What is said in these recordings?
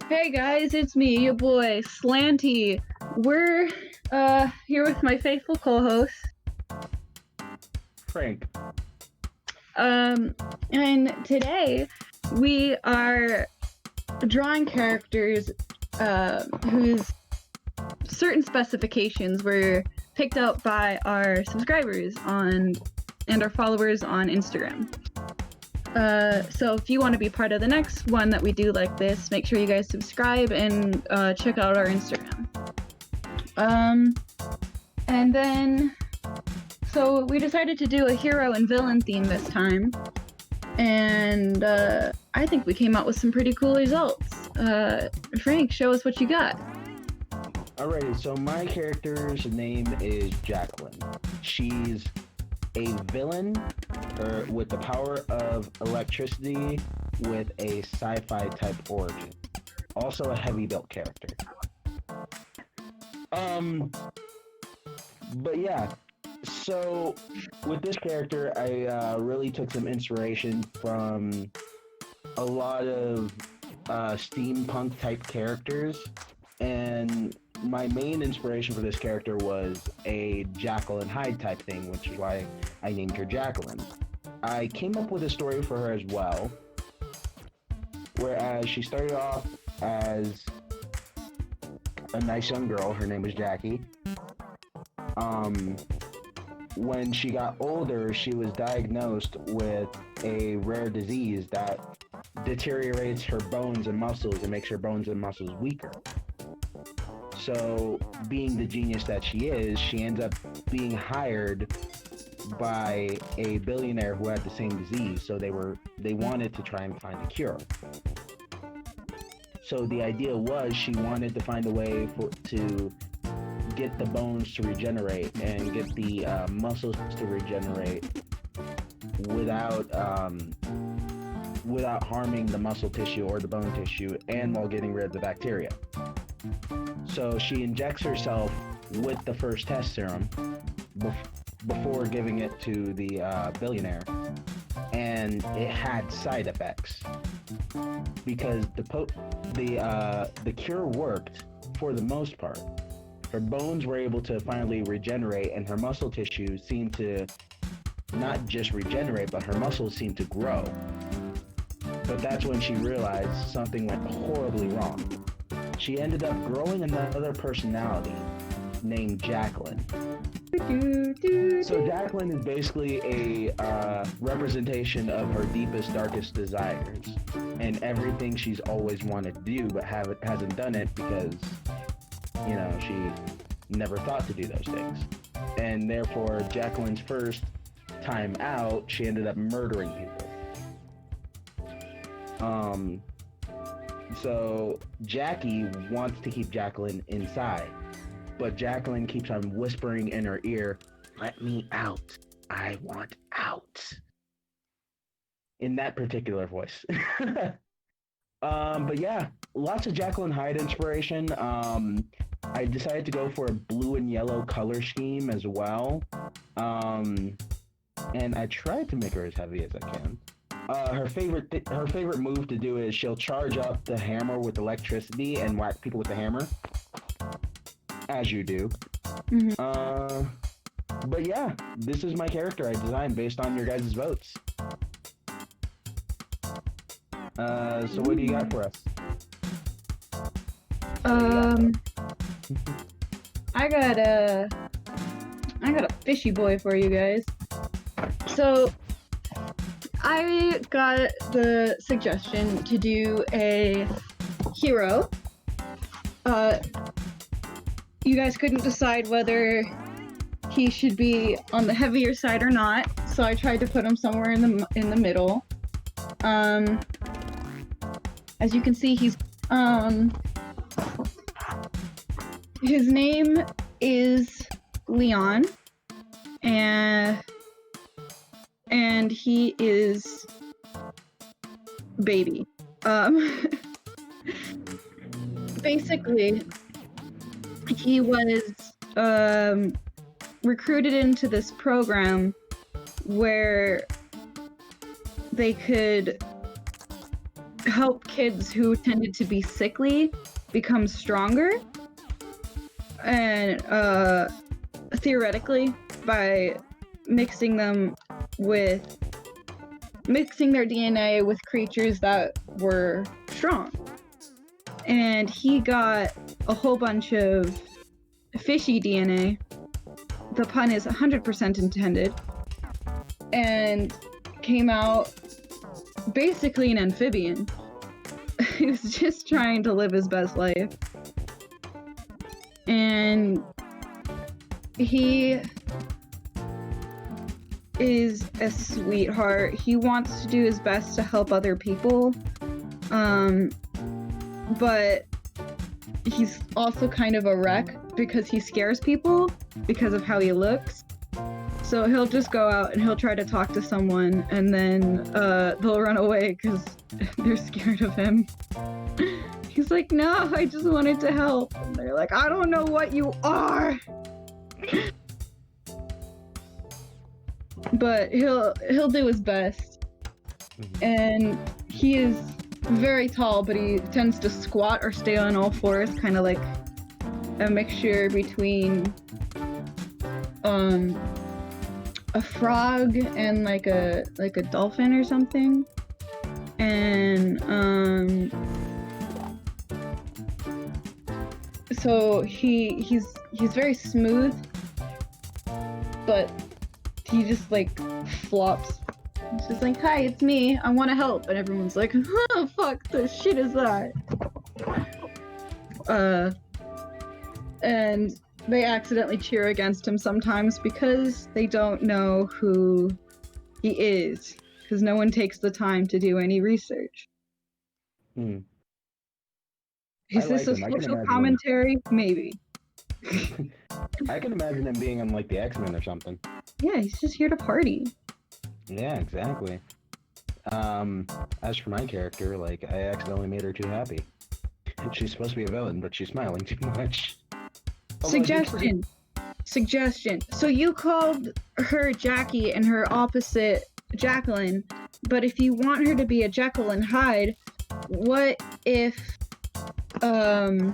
Hey guys, it's me, your boy Slanty. We're here with my faithful co-host. Frank. And today we are drawing characters whose certain specifications were picked out by our subscribers and our followers on Instagram. So if you want to be part of the next one that we do like this, make sure you guys subscribe and check out our Instagram. And then, so we decided to do a hero and villain theme this time. And I think we came out with some pretty cool results. Frank, show us what you got. Alrighty, so my character's name is Jacqueline. She's a villain with the power of electricity with a sci-fi type origin. Also a heavy built character. But yeah, so with this character, I really took some inspiration from a lot of steampunk type characters, and my main inspiration for this character was a Jekyll and Hyde type thing, which is why I named her Jacqueline. I came up with a story for her as well, whereas she started off as a nice young girl. Her name was Jackie. When she got older, she was diagnosed with a rare disease that deteriorates her bones and muscles and makes her bones and muscles weaker. So, being the genius that she is, she ends up being hired by a billionaire who had the same disease. So they wanted to try and find a cure. So the idea was she wanted to find a way to get the bones to regenerate and get the muscles to regenerate without harming the muscle tissue or the bone tissue, and while getting rid of the bacteria. So she injects herself with the first test serum before giving it to the billionaire, and it had side effects because the cure worked for the most part. Her bones were able to finally regenerate, and her muscle tissue seemed to not just regenerate, but her muscles seemed to grow. But that's when she realized something went horribly wrong. She ended up growing another personality named Jacqueline. So Jacqueline is basically a representation of her deepest, darkest desires and everything she's always wanted to do but hasn't done it because, she never thought to do those things. And therefore, Jacqueline's first time out, she ended up murdering people. So Jackie wants to keep Jacqueline inside, but Jacqueline keeps on whispering in her ear, "Let me out. I want out." In that particular voice. But yeah, lots of Jekyll and Hyde inspiration. I decided to go for a blue and yellow color scheme as well. And I tried to make her as heavy as I can. Her favorite move to do is she'll charge up the hammer with electricity and whack people with the hammer, as you do. Mm-hmm. But yeah, this is my character I designed based on your guys' votes. So what do you got for us? I got a fishy boy for you guys. So I got the suggestion to do a hero. You guys couldn't decide whether he should be on the heavier side or not, so I tried to put him somewhere in the middle. As you can see, he's his name is Leon, and he is baby. Basically, he was recruited into this program where they could help kids who tended to be sickly become stronger, and theoretically by mixing their DNA with creatures that were strong. And he got a whole bunch of fishy DNA. The pun is 100% intended. And came out basically an amphibian. He was just trying to live his best life. And he is a sweetheart. He wants to do his best to help other people. But he's also kind of a wreck because he scares people because of how he looks. So he'll just go out and he'll try to talk to someone, and then they'll run away because they're scared of him. He's like, no, I just wanted to help. And they're like, I don't know what you are. But he'll do his best. And he is very tall, but he tends to squat or stay on all fours, kind of like a mixture between a frog and like a dolphin or something. And so he's very smooth, but he just like flops. He's just like, hi, it's me, I want to help. And everyone's like, oh, fuck, the shit is that? And they accidentally cheer against him sometimes because they don't know who he is, because no one takes the time to do any research. Is this a social commentary? Maybe. I can imagine him being on like the X-Men or something. Yeah, he's just here to party. Yeah, exactly. As for my character, like, I accidentally made her too happy. She's supposed to be a villain, but she's smiling too much. Suggestion. So you called her Jackie and her opposite Jacqueline, but if you want her to be a Jekyll and Hyde, what if her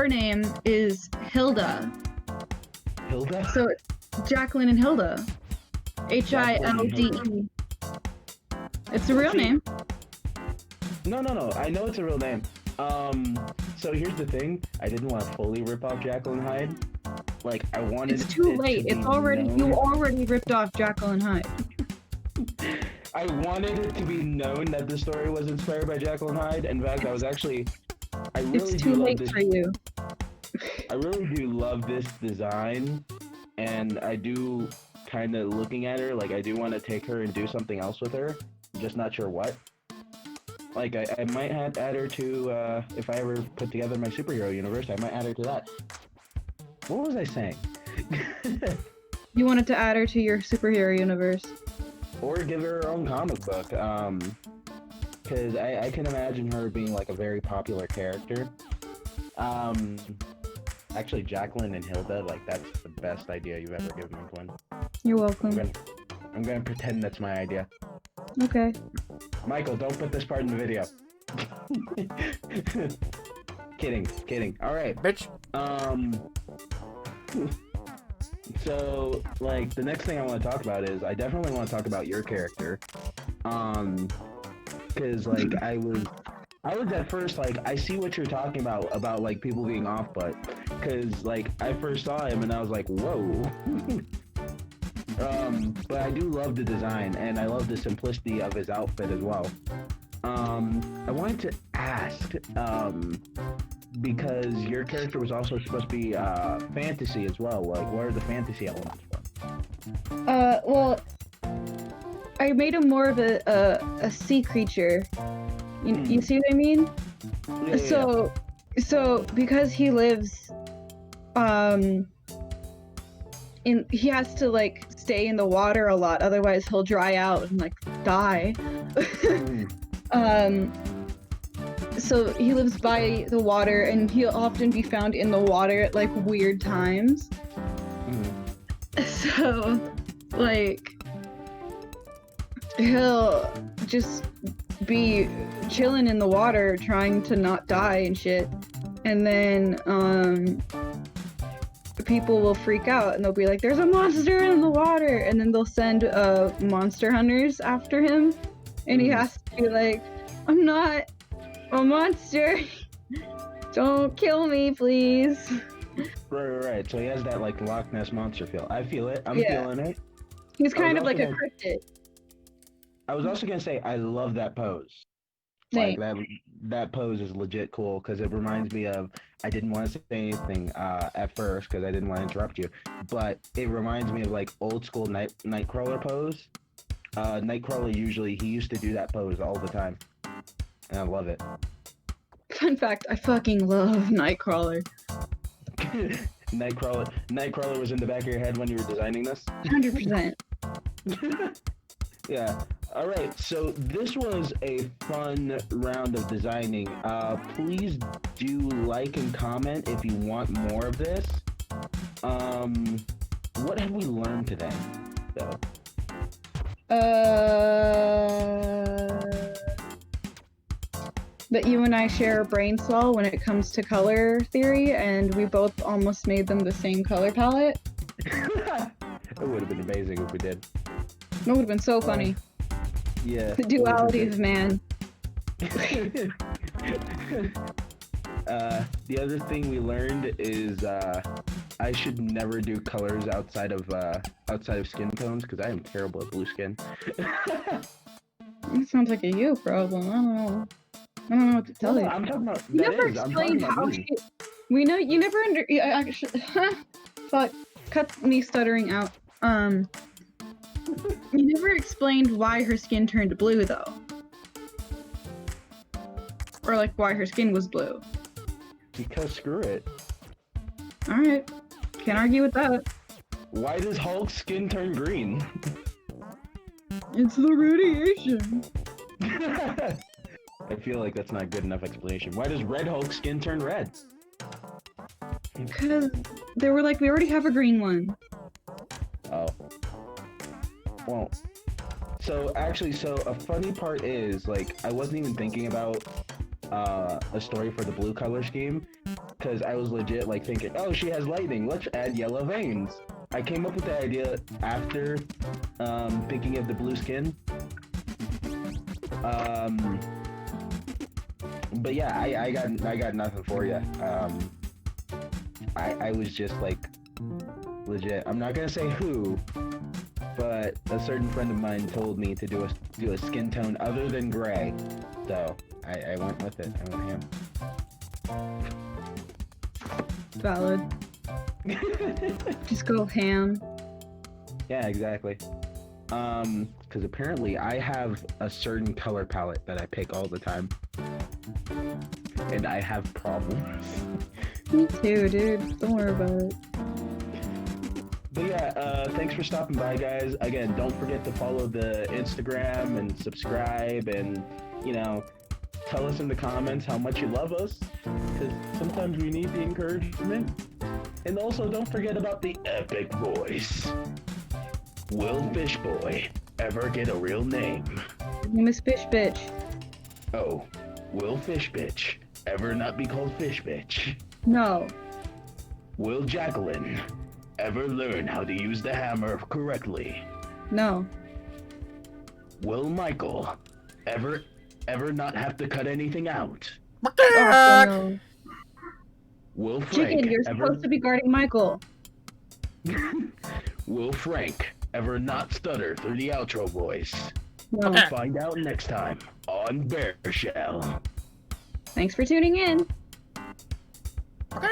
name is Hilda? Hilda? So it's Jacqueline and Hilda. Hilde. It's a real name. No. I know it's a real name. So here's the thing. I didn't want to fully rip off Jekyll and Hyde. Like, I wanted. It's too late. You already ripped off Jekyll and Hyde. I wanted it to be known that the story was inspired by Jekyll and Hyde. In fact, It's too late for you. I really do love this design, and I do kind of looking at her, like, I do want to take her and do something else with her. I'm just not sure what. Like, I might add her to, if I ever put together my superhero universe, I might add her to that. What was I saying? You wanted to add her to your superhero universe. Or give her her own comic book, because I can imagine her being, like, a very popular character. Actually, Jacqueline and Hilda, like, that's the best idea you've ever given me, Quinn. You're welcome. I'm gonna pretend that's my idea. Okay. Michael, don't put this part in the video. Kidding. Alright. Bitch. So, like, the next thing I want to talk about is, I definitely want to talk about your character. Because, like, I was at first, like, I see what you're talking about, like, people being off, but, because, like, I first saw him and I was like, whoa. But I do love the design, and I love the simplicity of his outfit as well. I wanted to ask, because your character was also supposed to be, fantasy as well, like, what are the fantasy elements for? Well, I made him more of a sea creature. You see what I mean? Yeah. So because he lives, he has to, like, stay in the water a lot, otherwise he'll dry out and, like, die. So he lives by the water, and he'll often be found in the water at, like, weird times. So, like, he'll just be chilling in the water trying to not die and shit. And then people will freak out and they'll be like, there's a monster in the water, and then they'll send monster hunters after him, and he has to be like, I'm not a monster. Don't kill me, please. Right. So he has that like Loch Ness monster feel. I feel it. I'm feeling it. He's kind of like a cryptid. I was also gonna say I love that pose. Same. Like that pose is legit cool because it reminds me of. I didn't want to say anything at first because I didn't want to interrupt you, but it reminds me of like old school Nightcrawler pose. Nightcrawler he used to do that pose all the time, and I love it. Fun fact: I fucking love Nightcrawler. Nightcrawler was in the back of your head when you were designing this? 100%. Yeah. All right. So this was a fun round of designing. Please do like and comment if you want more of this. What have we learned today, though? That you and I share a brain cell when it comes to color theory, and we both almost made them the same color palette. It would have been amazing if we did. It would have been so funny. Yeah. The duality of man. The other thing we learned is I should never do colors outside of skin tones because I am terrible at blue skin. It sounds like a you problem. I don't know what to tell you. I'm talking about. You never explained how she. We know you never actually. Fuck. Cut me stuttering out. You never explained why her skin turned blue though, or like why her skin was blue. Because screw it. All right. Can't argue with that. Why does Hulk's skin turn green? It's the radiation. I feel like that's not a good enough explanation. Why does Red Hulk's skin turn red? Because they were like, we already have a green one. Oh. Well, so a funny part is, like, I wasn't even thinking about a story for the blue color scheme, because I was legit, like, thinking, oh, she has lightning, let's add yellow veins. I came up with the idea after thinking of the blue skin. But yeah, I got nothing for you. I was just like, legit. I'm not gonna say who, but a certain friend of mine told me to do a skin tone other than gray, so I went with it. I went ham. Valid. Just go ham. Yeah, exactly. Because apparently I have a certain color palette that I pick all the time, and I have problems. Me too, dude. Don't worry about it. But yeah, thanks for stopping by, guys. Again, don't forget to follow the Instagram and subscribe, and, you know, tell us in the comments how much you love us, because sometimes we need the encouragement. And also, don't forget about the epic voice. Will Fishboy ever get a real name? His name is Fish Bitch. Oh, will Fish Bitch ever not be called Fish Bitch? No. Will Jacqueline ever learn how to use the hammer correctly? No. Will Michael ever not have to cut anything out? Oh, no. Will Frank Chicken, you're supposed to be guarding Michael. Will Frank ever not stutter through the outro voice? No. Find out next time on Bear Shell. Thanks for tuning in. Okay.